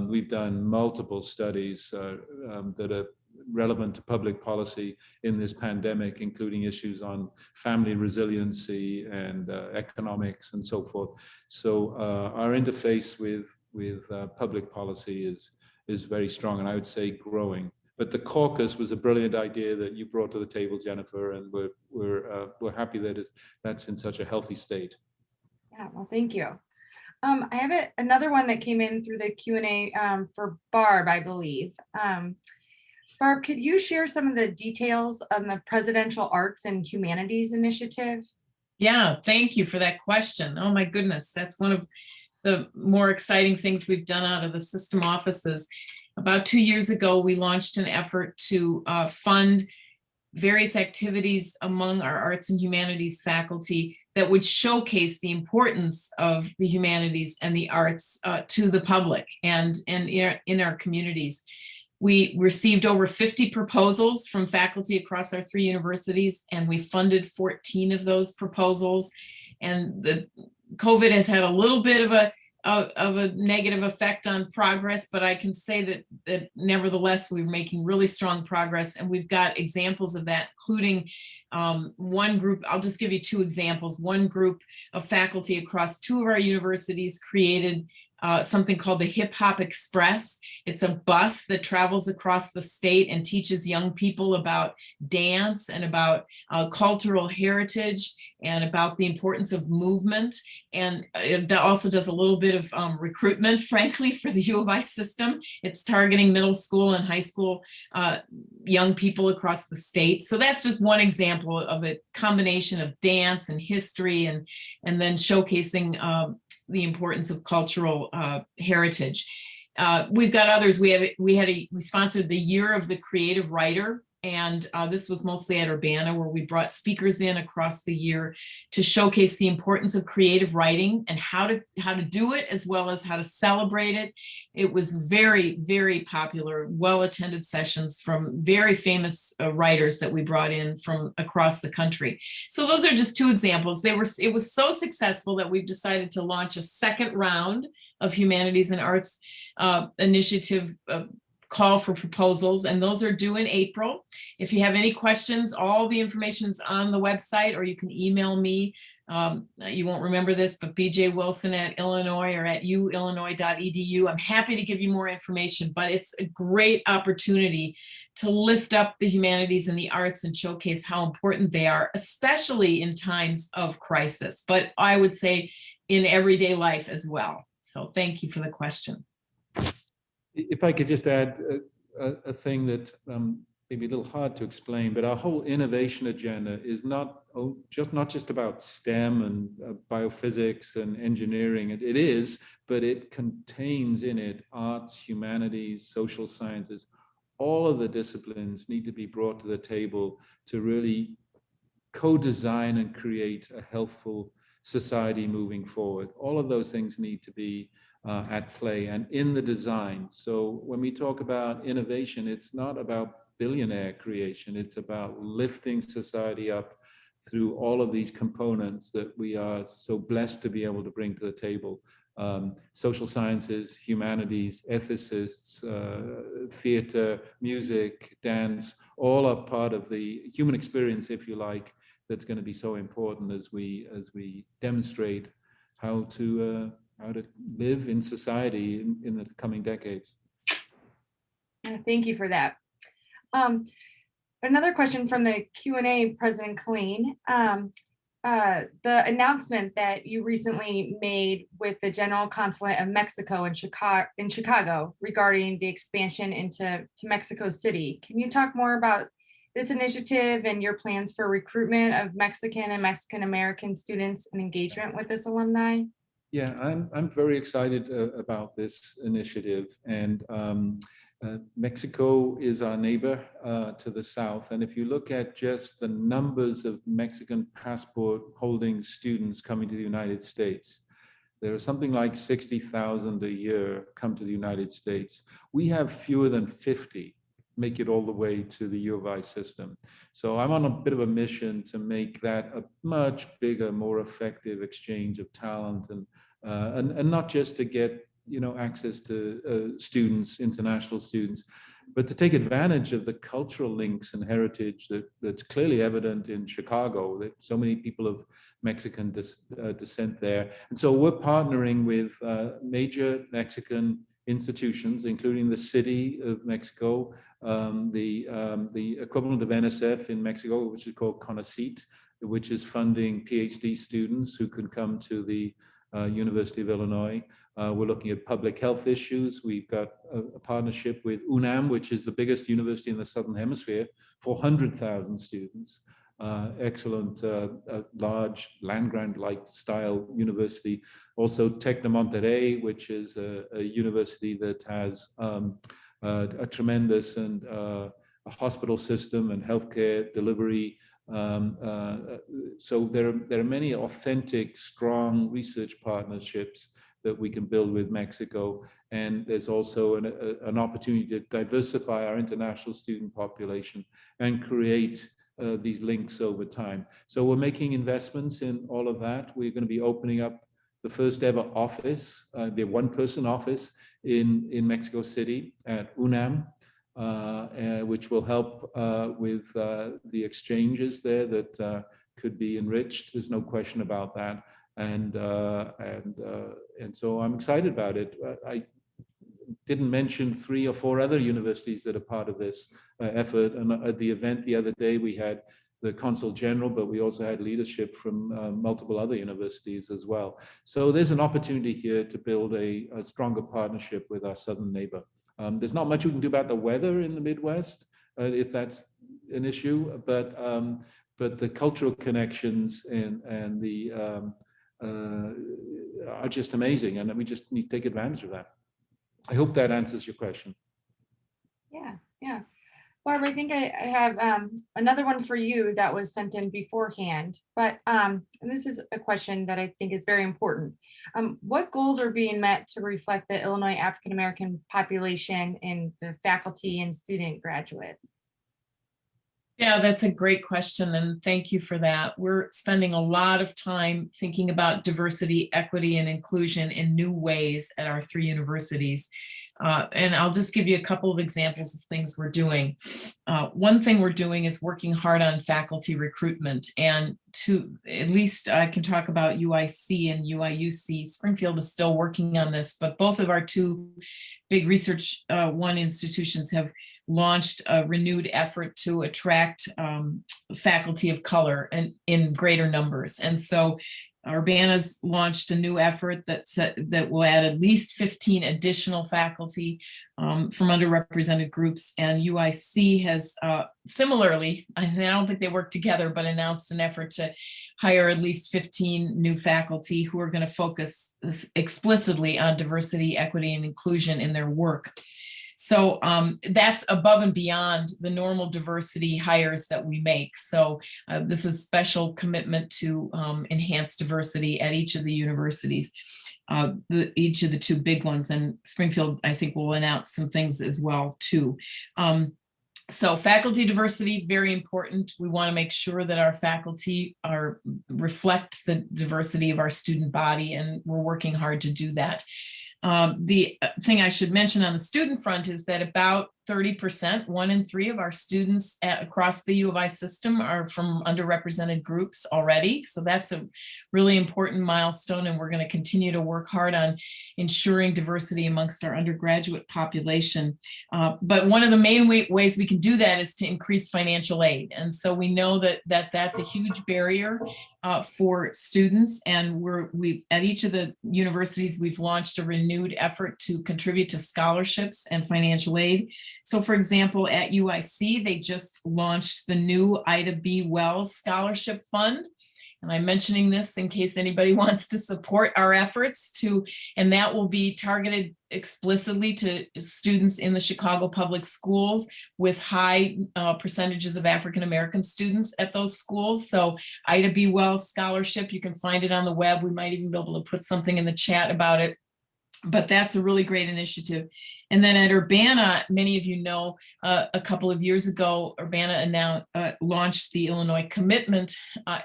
We've done multiple studies that are relevant to public policy in this pandemic, including issues on family resiliency and economics and so forth. So our interface with public policy is very strong, and I would say growing. But the caucus was a brilliant idea that you brought to the table, Jennifer, and we're happy that that's in such a healthy state. Yeah, well, thank you. I have another one that came in through the Q&A for Barb, I believe. Barb, could you share some of the details on the Presidential Arts and Humanities Initiative? Yeah, thank you for that question. Oh my goodness, that's one of the more exciting things we've done out of the system offices. About 2 years ago, we launched an effort to fund various activities among our arts and humanities faculty that would showcase the importance of the humanities and the arts to the public and in our communities. We received over 50 proposals from faculty across our 3 universities, and we funded 14 of those proposals. And the COVID has had a little bit of a negative effect on progress, but I can say that nevertheless, we're making really strong progress. And we've got examples of that, including one group. I'll just give you 2 examples. One group of faculty across 2 of our universities created something called the Hip Hop Express. It's a bus that travels across the state and teaches young people about dance and about cultural heritage and about the importance of movement. And it also does a little bit of recruitment, frankly, for the U of I system. It's targeting middle school and high school young people across the state. So that's just one example of a combination of dance and history and then showcasing the importance of cultural heritage. We've got others. We sponsored the Year of the Creative Writer, and this was mostly at Urbana, where we brought speakers in across the year to showcase the importance of creative writing and how to do it, as well as how to celebrate it. It was very, very popular, well-attended sessions from very famous writers that we brought in from across the country. So those are just 2 examples. It was so successful that we've decided to launch a second round of Humanities and Arts initiative call for proposals, and those are due in April. If you have any questions, all the information's on the website, or you can email me. You won't remember this, but bjwilson@Illinois or at uillinois.edu. I'm happy to give you more information, but it's a great opportunity to lift up the humanities and the arts and showcase how important they are, especially in times of crisis, but I would say in everyday life as well. So thank you for the question. If I could just add a thing that may be a little hard to explain, but our whole innovation agenda is not just about STEM and biophysics and engineering. It is, but it contains in it arts, humanities, social sciences. All of the disciplines need to be brought to the table to really co-design and create a healthful society moving forward. All of those things need to be at play and in the design. So when we talk about innovation, it's not about billionaire creation. It's about lifting society up through all of these components that we are so blessed to be able to bring to the table. social sciences, humanities, ethicists, theater, music, dance, all are part of the human experience, if you like, that's going to be so important as we demonstrate how to live in society in the coming decades. Thank you for that. Another question from the Q&A, President Killeen. The announcement that you recently made with the General Consulate of Mexico in Chicago regarding the expansion into Mexico City. Can you talk more about this initiative and your plans for recruitment of Mexican and Mexican American students and engagement with this alumni? Yeah, I'm very excited about this initiative, and Mexico is our neighbor to the south. And if you look at just the numbers of Mexican passport holding students coming to the United States, there are something like 60,000 a year come to the United States. We have fewer than 50 make it all the way to the U of I system. So I'm on a bit of a mission to make that a much bigger, more effective exchange of talent, and not just to get access to students, international students, but to take advantage of the cultural links and heritage that's clearly evident in Chicago, that so many people of Mexican descent there. And so we're partnering with major Mexican institutions, including the City of Mexico, the equivalent of NSF in Mexico, which is called CONACYT, which is funding PhD students who can come to the University of Illinois. We're looking at public health issues. We've got a partnership with UNAM, which is the biggest university in the Southern Hemisphere, 400,000 students. Excellent, large land-grant-like style university. Also Tec de Monterrey, which is a university that has a tremendous and a hospital system and healthcare delivery. So there are many authentic, strong research partnerships that we can build with Mexico. And there's also an opportunity to diversify our international student population and create these links over time. So we're making investments in all of that. We're going to be opening up the first ever office, the one-person office in Mexico City at UNAM, which will help with the exchanges there that could be enriched. There's no question about that. And so I'm excited about it. I didn't mention 3 or 4 other universities that are part of this effort. And at the event the other day, we had the Consul General, but we also had leadership from multiple other universities as well. So there's an opportunity here to build a stronger partnership with our southern neighbor. There's not much we can do about the weather in the Midwest, if that's an issue, but the cultural connections and the are just amazing, and we just need to take advantage of that. I hope that answers your question. Yeah. Barb, I think I have another one for you that was sent in beforehand, but and this is a question that I think is very important. What goals are being met to reflect the Illinois African American population in the faculty and student graduates? Yeah, that's a great question, and thank you for that. We're spending a lot of time thinking about diversity, equity, and inclusion in new ways at our 3 universities. And I'll just give you a couple of examples of things we're doing. One thing we're doing is working hard on faculty recruitment, and at least I can talk about UIC and UIUC. Springfield is still working on this, but both of our 2 big Research One institutions have launched a renewed effort to attract faculty of color and in greater numbers. And so Urbana's launched a new effort that will add at least 15 additional faculty from underrepresented groups. And UIC has similarly, I don't think they work together, but announced an effort to hire at least 15 new faculty who are going to focus explicitly on diversity, equity, and inclusion in their work. So that's above and beyond the normal diversity hires that we make. So this is special commitment to enhance diversity at each of the universities, each of the 2 big ones. And Springfield, I think, will announce some things as well, too. So faculty diversity, very important. We want to make sure that our faculty reflect the diversity of our student body, and we're working hard to do that. The thing I should mention on the student front is that about 30%, 1 in 3 of our students across the U of I system are from underrepresented groups already. So that's a really important milestone, and we're going to continue to work hard on ensuring diversity amongst our undergraduate population. But one of the main ways we can do that is to increase financial aid. And so we know that's a huge barrier for students, and we at each of the universities we've launched a renewed effort to contribute to scholarships and financial aid. So for example, at UIC, they just launched the new Ida B. Wells Scholarship Fund. And I'm mentioning this in case anybody wants to support our efforts and that will be targeted explicitly to students in the Chicago public schools with high percentages of African-American students at those schools. So Ida B. Wells Scholarship, you can find it on the web. We might even be able to put something in the chat about it. But that's a really great initiative. And then at Urbana, many of you know, a couple of years ago, Urbana launched the Illinois Commitment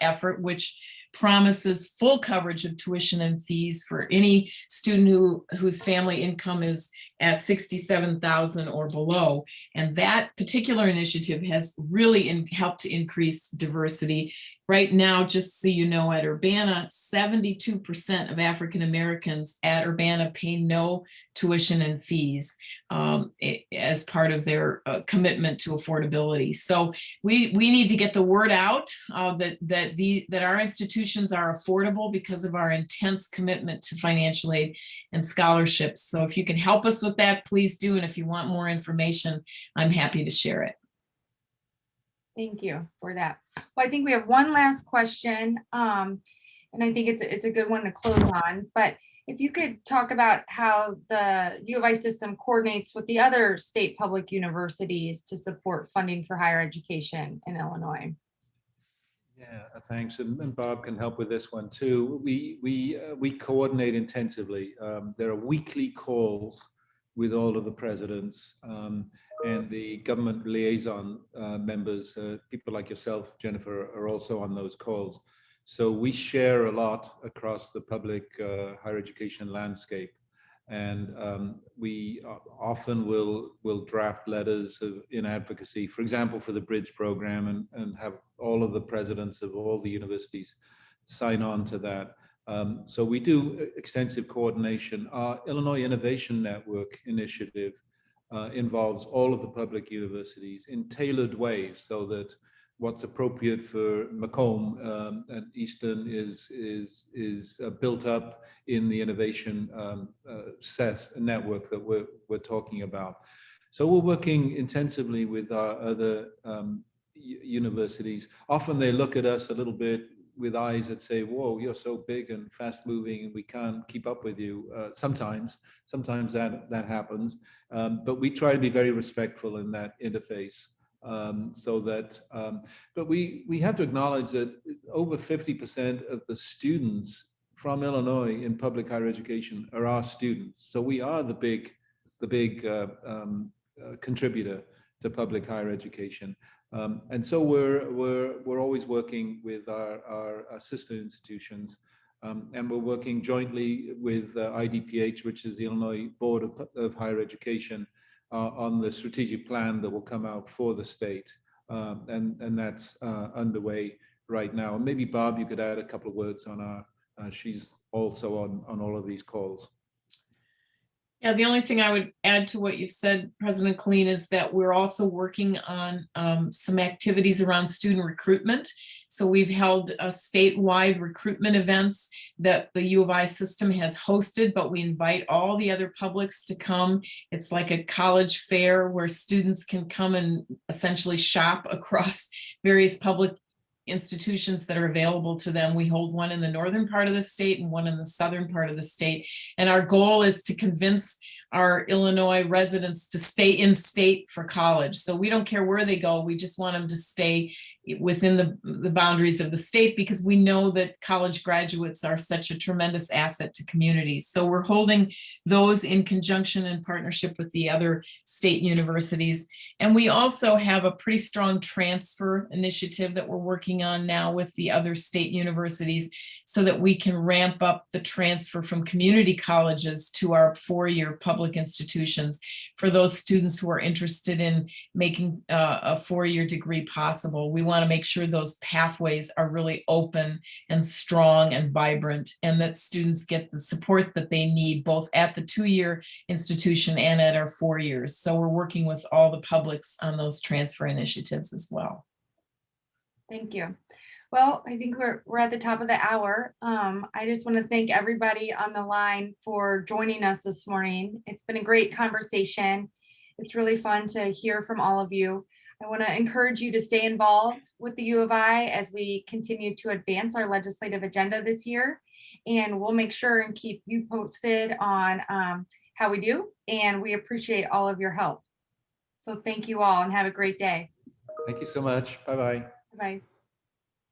effort, which promises full coverage of tuition and fees for any student whose family income is at $67,000 or below. And that particular initiative has really helped to increase diversity. Right now, just so you know, at Urbana, 72% of African Americans at Urbana pay no tuition and fees as part of their commitment to affordability. So we need to get the word out that our institutions are affordable because of our intense commitment to financial aid and scholarships. So if you can help us with that, please do. And if you want more information, I'm happy to share it. Thank you for that. Well, I think we have one last question, and I think it's a good one to close on. But if you could talk about how the U of I system coordinates with the other state public universities to support funding for higher education in Illinois. Yeah, thanks. And Bob can help with this one too. We coordinate intensively. There are weekly calls with all of the presidents and the government liaison members. People like yourself, Jennifer, are also on those calls. So we share a lot across the public higher education landscape. And we often will draft letters in advocacy, for example, for the Bridge program, and have all of the presidents of all the universities sign on to that. So we do extensive coordination. Our Illinois Innovation Network initiative involves all of the public universities in tailored ways so that what's appropriate for Macomb and Eastern is built up in the innovation network that we're talking about. So we're working intensively with our other universities. Often they look at us a little bit with eyes that say, whoa, you're so big and fast moving and we can't keep up with you. Sometimes that happens, but we try to be very respectful in that interface. But we have to acknowledge that over 50% of the students from Illinois in public higher education are our students. So we are the big contributor to public higher education. And so we're always working with our sister institutions, and we're working jointly with IDPH, which is the Illinois Board of Higher Education, on the strategic plan that will come out for the state, and that's underway right now. And maybe Bob, you could add a couple of words on she's also on all of these calls. Yeah, the only thing I would add to what you've said, President Killeen, is that we're also working on some activities around student recruitment. So we've held statewide recruitment events that the U of I system has hosted, but we invite all the other publics to come. It's like a college fair where students can come and essentially shop across various public institutions that are available to them. We hold one in the northern part of the state and one in the southern part of the state. And our goal is to convince our Illinois residents to stay in state for college. So we don't care where they go. We just want them to stay within the boundaries of the state, because we know that college graduates are such a tremendous asset to communities. So we're holding those in conjunction and partnership with the other state universities. And we also have a pretty strong transfer initiative that we're working on now with the other state universities, so that we can ramp up the transfer from community colleges to our four-year public institutions for those students who are interested in making a four-year degree possible. We want to make sure those pathways are really open and strong and vibrant, and that students get the support that they need both at the two-year institution and at our 4 years. So we're working with all the publics on those transfer initiatives as well. Thank you. Well, I think we're at the top of the hour. I just want to thank everybody on the line for joining us this morning. It's been a great conversation. It's really fun to hear from all of you. I want to encourage you to stay involved with the U of I as we continue to advance our legislative agenda this year. And we'll make sure and keep you posted on how we do. And we appreciate all of your help. So thank you all and have a great day. Thank you so much. Bye-bye. Bye.